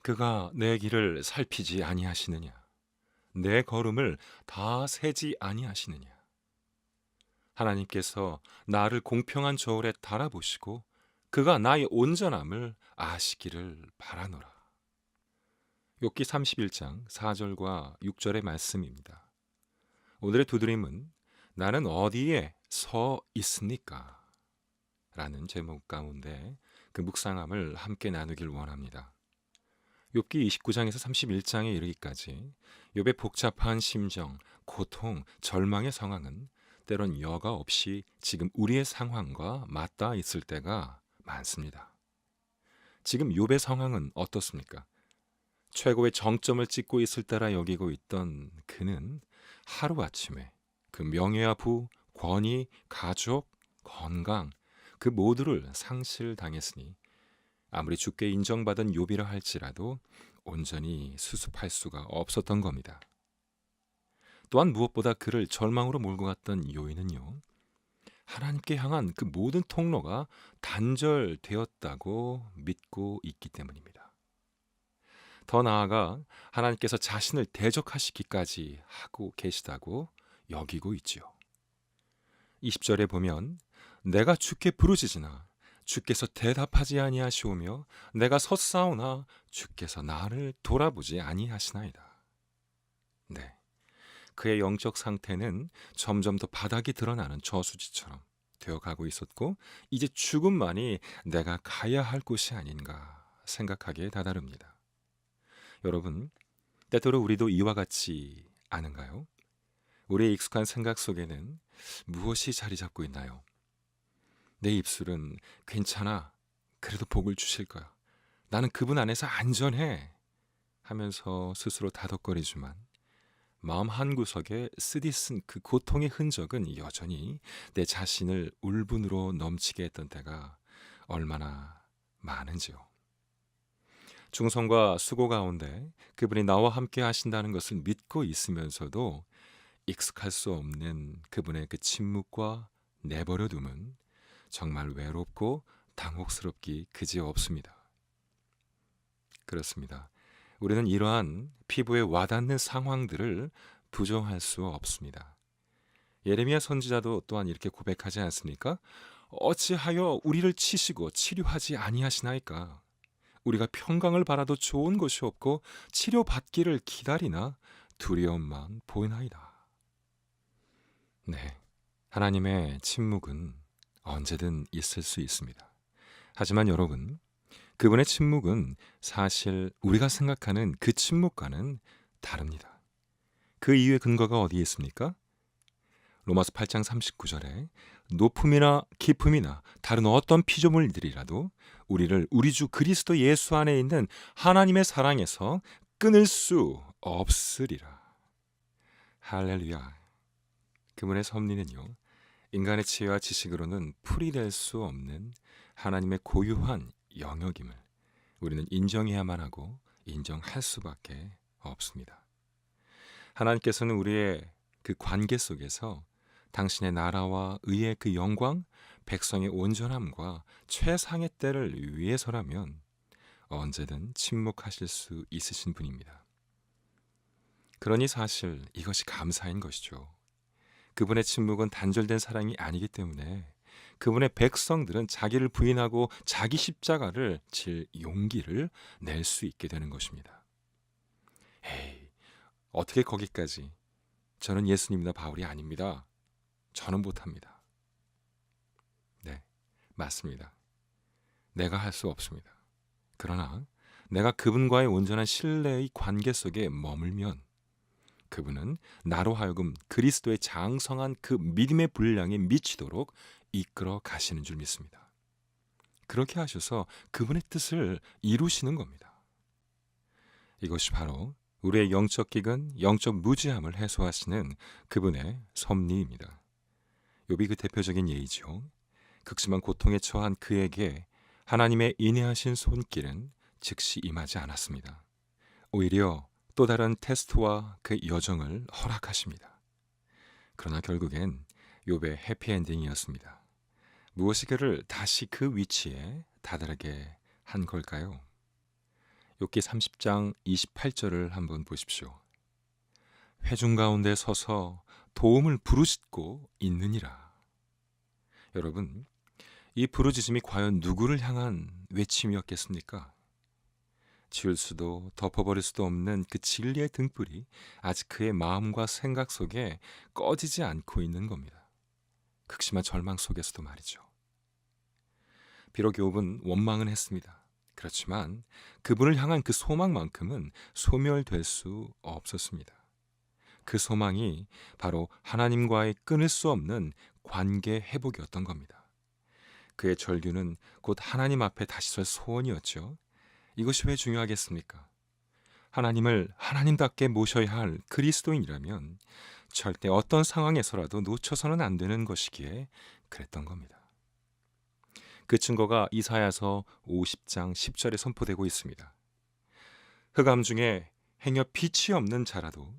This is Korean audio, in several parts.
그가 내 길을 살피지 아니하시느냐? 내 걸음을 다 세지 아니하시느냐? 하나님께서 나를 공평한 저울에 달아보시고 그가 나의 온전함을 아시기를 바라노라. 욥기 31장 4절과 6절의 말씀입니다. 오늘의 두드림은 나는 어디에 서 있습니까? 라는 제목 가운데 그 묵상함을 함께 나누길 원합니다. 욥기 29장에서 31장에 이르기까지 욥의 복잡한 심정, 고통, 절망의 상황은 때론 여과 없이 지금 우리의 상황과 맞닿아 있을 때가 많습니다. 지금 욥의 상황은 어떻습니까? 최고의 정점을 찍고 있을 때라 여기고 있던 그는 하루아침에 그 명예와 부, 권위, 가족, 건강 그 모두를 상실당했으니 아무리 주께 인정받은 욥이라 할지라도 온전히 수습할 수가 없었던 겁니다. 또한 무엇보다 그를 절망으로 몰고 갔던 요인은요, 하나님께 향한 그 모든 통로가 단절되었다고 믿고 있기 때문입니다. 더 나아가 하나님께서 자신을 대적하시기까지 하고 계시다고 여기고 있지요. 20절에 보면 내가 주께 부르짖으나 주께서 대답하지 아니하시오며 내가 섰사오나 주께서 나를 돌아보지 아니하시나이다. 네, 그의 영적 상태는 점점 더 바닥이 드러나는 저수지처럼 되어가고 있었고 이제 죽음만이 내가 가야 할 곳이 아닌가 생각하기에 다다릅니다. 여러분, 때때로 우리도 이와 같지 않은가요? 우리의 익숙한 생각 속에는 무엇이 자리 잡고 있나요? 내 입술은 괜찮아, 그래도 복을 주실 거야, 나는 그분 안에서 안전해 하면서 스스로 다독거리지만 마음 한구석에 쓰디쓴 그 고통의 흔적은 여전히 내 자신을 울분으로 넘치게 했던 때가 얼마나 많은지요. 충성과 수고 가운데 그분이 나와 함께 하신다는 것을 믿고 있으면서도 익숙할 수 없는 그분의 그 침묵과 내버려둠은 정말 외롭고 당혹스럽기 그지없습니다. 그렇습니다. 우리는 이러한 피부에 와닿는 상황들을 부정할 수 없습니다. 예레미야 선지자도 또한 이렇게 고백하지 않습니까? 어찌하여 우리를 치시고 치료하지 아니하시나이까? 우리가 평강을 바라도 좋은 것이 없고 치료받기를 기다리나 두려움만 보이나이다. 네, 하나님의 침묵은 언제든 있을 수 있습니다. 하지만 여러분, 그분의 침묵은 사실 우리가 생각하는 그 침묵과는 다릅니다. 그 이유의 근거가 어디에 있습니까? 로마서 8장 39절에 높음이나 깊음이나 다른 어떤 피조물들이라도 우리를 우리 주 그리스도 예수 안에 있는 하나님의 사랑에서 끊을 수 없으리라. 할렐루야. 그분의 섭리는요, 인간의 지혜와 지식으로는 풀이될 수 없는 하나님의 고유한 영역임을 우리는 인정해야만 하고 인정할 수밖에 없습니다. 하나님께서는 우리의 그 관계 속에서 당신의 나라와 의의 그 영광, 백성의 온전함과 최상의 때를 위해서라면 언제든 침묵하실 수 있으신 분입니다. 그러니 사실 이것이 감사인 것이죠. 그분의 침묵은 단절된 사랑이 아니기 때문에 그분의 백성들은 자기를 부인하고 자기 십자가를 질 용기를 낼 수 있게 되는 것입니다. 에이, 어떻게 거기까지? 저는 예수님이나 바울이 아닙니다. 저는 못합니다. 네, 맞습니다. 내가 할 수 없습니다. 그러나 내가 그분과의 온전한 신뢰의 관계 속에 머물면 그분은 나로 하여금 그리스도의 장성한 그 믿음의 분량에 미치도록 이끌어 가시는 줄 믿습니다. 그렇게 하셔서 그분의 뜻을 이루시는 겁니다. 이것이 바로 우리의 영적 기근, 영적 무지함을 해소하시는 그분의 섭리입니다. 욥이 그 대표적인 예이죠. 극심한 고통에 처한 그에게 하나님의 인내하신 손길은 즉시 임하지 않았습니다. 오히려 또 다른 테스트와 그 여정을 허락하십니다. 그러나 결국엔 욥의 해피엔딩이었습니다. 무엇이 그를 다시 그 위치에 다다르게 한 걸까요? 욥기 30장 28절을 한번 보십시오. 회중 가운데 서서 도움을 부르짖고 있느니라. 여러분, 이 부르짖음이 과연 누구를 향한 외침이었겠습니까? 지울 수도 덮어버릴 수도 없는 그 진리의 등불이 아직 그의 마음과 생각 속에 꺼지지 않고 있는 겁니다. 극심한 절망 속에서도 말이죠. 비록 욥은 원망은 했습니다. 그렇지만 그분을 향한 그 소망만큼은 소멸될 수 없었습니다. 그 소망이 바로 하나님과의 끊을 수 없는 관계 회복이었던 겁니다. 그의 절규는 곧 하나님 앞에 다시 설 소원이었죠. 이것이 왜 중요하겠습니까? 하나님을 하나님답게 모셔야 할 그리스도인이라면 절대 어떤 상황에서라도 놓쳐서는 안 되는 것이기에 그랬던 겁니다. 그 증거가 이사야서 50장 10절에 선포되고 있습니다. 흑암 중에 행여 빛이 없는 자라도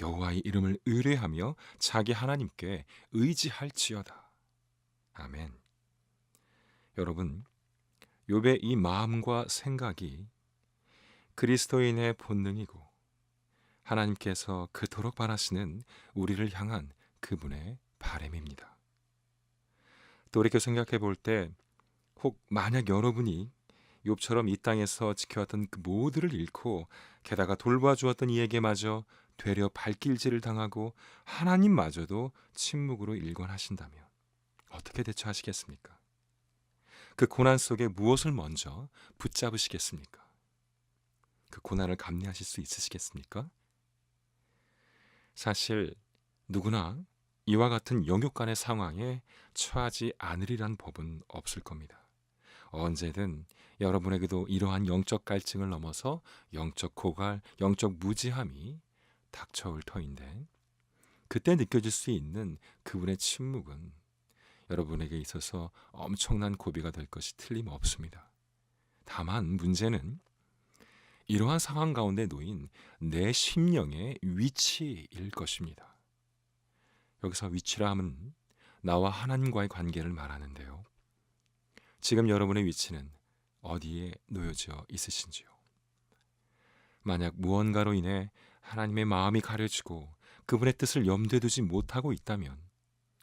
여호와의 이름을 의뢰하며 자기 하나님께 의지할지어다. 아멘. 여러분, 욥의 이 마음과 생각이 그리스도인의 본능이고 하나님께서 그토록 바라시는 우리를 향한 그분의 바람입니다. 또 이렇게 생각해 볼 때 혹 만약 여러분이 욥처럼 이 땅에서 지켜왔던 그 모두를 잃고 게다가 돌봐주었던 이에게마저 되려 발길질을 당하고 하나님마저도 침묵으로 일관하신다면 어떻게 대처하시겠습니까? 그 고난 속에 무엇을 먼저 붙잡으시겠습니까? 그 고난을 감내하실 수 있으시겠습니까? 사실 누구나 이와 같은 영육간의 상황에 처하지 않으리란 법은 없을 겁니다. 언제든 여러분에게도 이러한 영적 갈증을 넘어서 영적 고갈, 영적 무지함이 닥쳐올 터인데 그때 느껴질 수 있는 그분의 침묵은 여러분에게 있어서 엄청난 고비가 될 것이 틀림없습니다. 다만 문제는 이러한 상황 가운데 놓인 내 심령의 위치일 것입니다. 여기서 위치라 함은 나와 하나님과의 관계를 말하는데요. 지금 여러분의 위치는 어디에 놓여져 있으신지요? 만약 무언가로 인해 하나님의 마음이 가려지고 그분의 뜻을 염두에 두지 못하고 있다면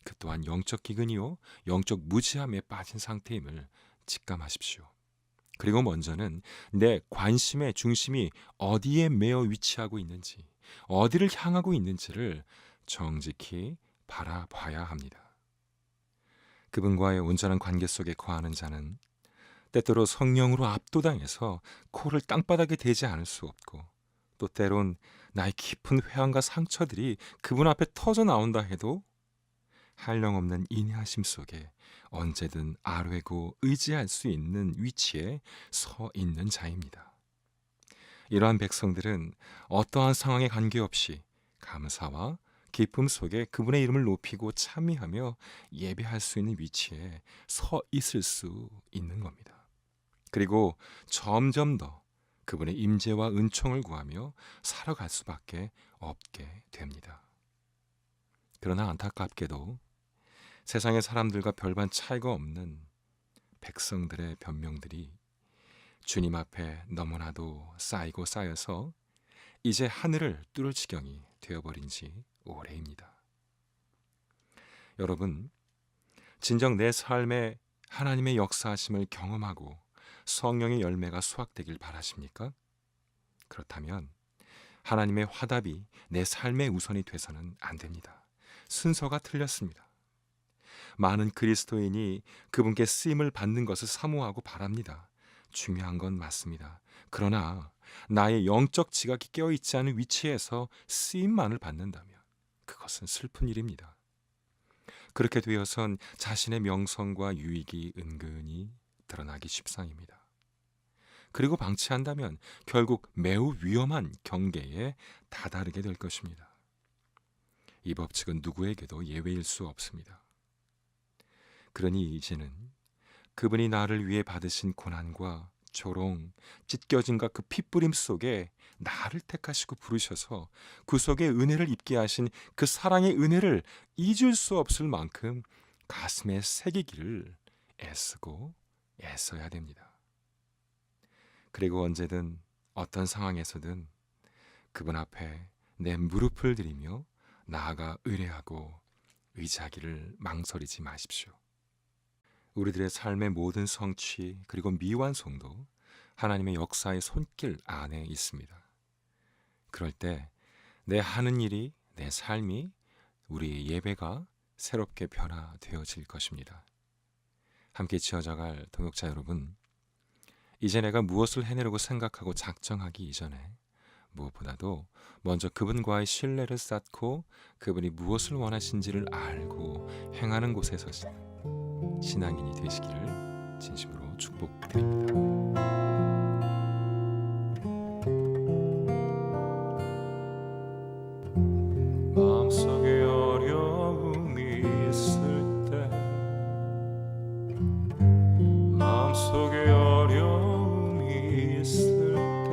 그 또한 영적 기근이요 영적 무지함에 빠진 상태임을 직감하십시오. 그리고 먼저는 내 관심의 중심이 어디에 매어 위치하고 있는지, 어디를 향하고 있는지를 정직히 바라봐야 합니다. 그분과의 온전한 관계 속에 거하는 자는 때때로 성령으로 압도당해서 코를 땅바닥에 대지 않을 수 없고, 또 때론 나의 깊은 회한과 상처들이 그분 앞에 터져 나온다 해도 한량없는 인내하심 속에 언제든 아뢰고 의지할 수 있는 위치에 서 있는 자입니다. 이러한 백성들은 어떠한 상황에 관계없이 감사와 기쁨 속에 그분의 이름을 높이고 찬미하며 예배할 수 있는 위치에 서 있을 수 있는 겁니다. 그리고 점점 더 그분의 임재와 은총을 구하며 살아갈 수밖에 없게 됩니다. 그러나 안타깝게도 세상의 사람들과 별반 차이가 없는 백성들의 변명들이 주님 앞에 너무나도 쌓이고 쌓여서 이제 하늘을 뚫을 지경이 되어버린 지 오래입니다. 여러분, 진정 내 삶에 하나님의 역사하심을 경험하고 성령의 열매가 수확되길 바라십니까? 그렇다면 하나님의 화답이 내 삶의 우선이 돼서는 안 됩니다. 순서가 틀렸습니다. 많은 그리스도인이 그분께 쓰임을 받는 것을 사모하고 바랍니다. 중요한 건 맞습니다. 그러나 나의 영적 지각이 깨어있지 않은 위치에서 쓰임만을 받는다면 그것은 슬픈 일입니다. 그렇게 되어선 자신의 명성과 유익이 은근히 드러나기 십상입니다. 그리고 방치한다면 결국 매우 위험한 경계에 다다르게 될 것입니다. 이 법칙은 누구에게도 예외일 수 없습니다. 그러니 이제는 그분이 나를 위해 받으신 고난과 조롱, 찢겨짐과 그 핏부림 속에 나를 택하시고 부르셔서 그 속에 은혜를 입게 하신 그 사랑의 은혜를 잊을 수 없을 만큼 가슴에 새기기를 애쓰고 애써야 됩니다. 그리고 언제든 어떤 상황에서든 그분 앞에 내 무릎을 들이며 나아가 의뢰하고 의지하기를 망설이지 마십시오. 우리들의 삶의 모든 성취 그리고 미완성도 하나님의 역사의 손길 안에 있습니다. 그럴 때 내 하는 일이, 내 삶이, 우리의 예배가 새롭게 변화되어질 것입니다. 함께 지어져갈 동역자 여러분, 이제 내가 무엇을 해내려고 생각하고 작정하기 이전에 무엇보다도 먼저 그분과의 신뢰를 쌓고 그분이 무엇을 원하신지를 알고 행하는 곳에 서시는 신앙인이 되시기를 진심으로 축복드립니다. 마음속에 어려움이 있을 때, 마음속에 어려움이 있을 때,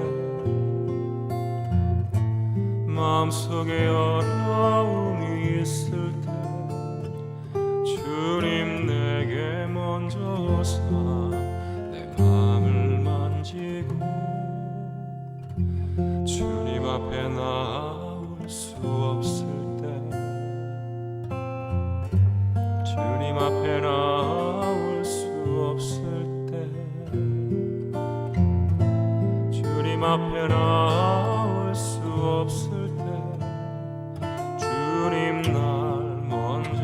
마음속에 어려움이 있을 때 주님 내게 먼저 오사 내 마음을 만지고 주님 앞에 나올 수 없을 때, 주님 앞에 나올 수 없을 때, 주님 앞에 나올 수 없을 때 주님 날 먼저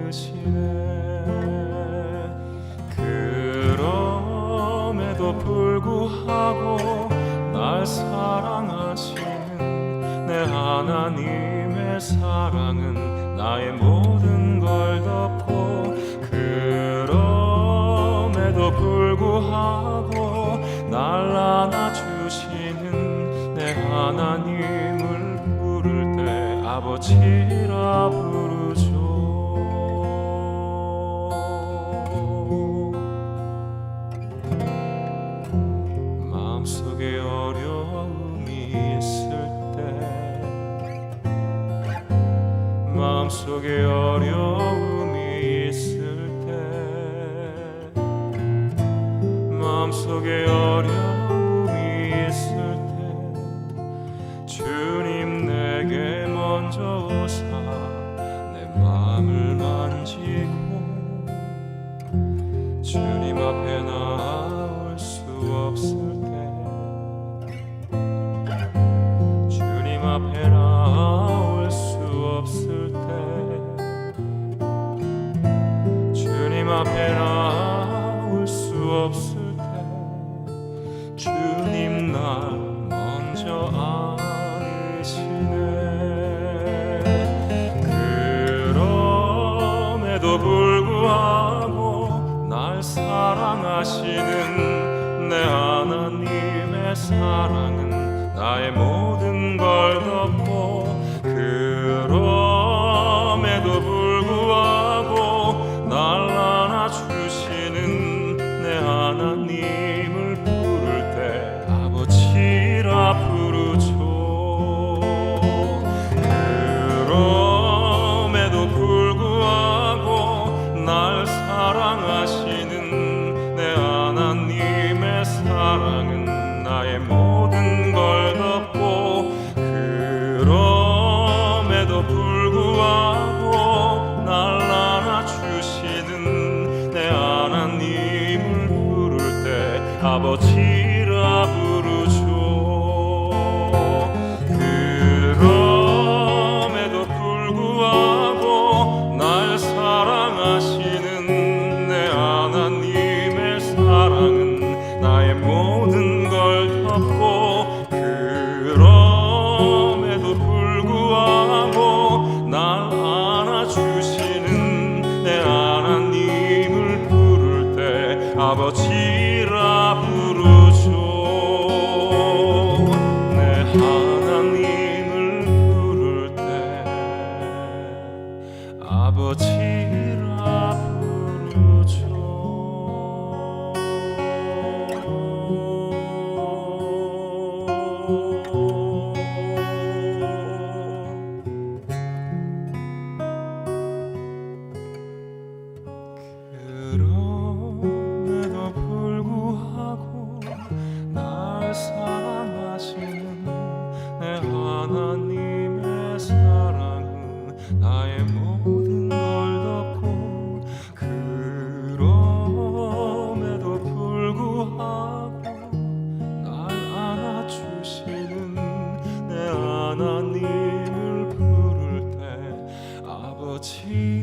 안으시네. 그럼에도 불구하고 날 사랑하시는 내 하나님의 사랑은 나의 모든 걸 덮고, 그럼에도 불구하고 날 안아주시는 내 하나님을 부를 때 아버지라 부르죠. 마음속에 어려움이 있을 때, 마음속에 어려움이 있을 때, 마음속에 어려움이 있을 때 주님 내게 먼저 오사 내 마음을 만지고 주님 앞에 나올 수 없을 때, 주님 앞에 나올 수 없을 때, 주님 앞에 나올 수 없을 때 주님 날 먼저 안으시네. 그럼에도 불구하고 날 사랑하시는 내 하나님의 사랑은 나의 모든 걸 덮고, 그럼에도 불구하고 날 안아주시는 내 하나님을 부를 때 아버지라 부르죠. 그럼에도 불구하고 날 사랑하시는 내 하나님의 사랑은 나의 모든 걸 덮고, 그럼에도 불구하고 날 안아주시는 내 하나님을 부를 때 아버지라 부르죠. 그럼에도 불구하고 날 사랑하시는 내 하나님의 사랑은 나의 모든 걸 덮고, 그럼에도 불구하고 날 안아주시는 내 하나님을 부를 때 아버지라 부르죠. 내 하나님을 부를 때 아버지라 부르죠. 하나님을 부를 때 아버지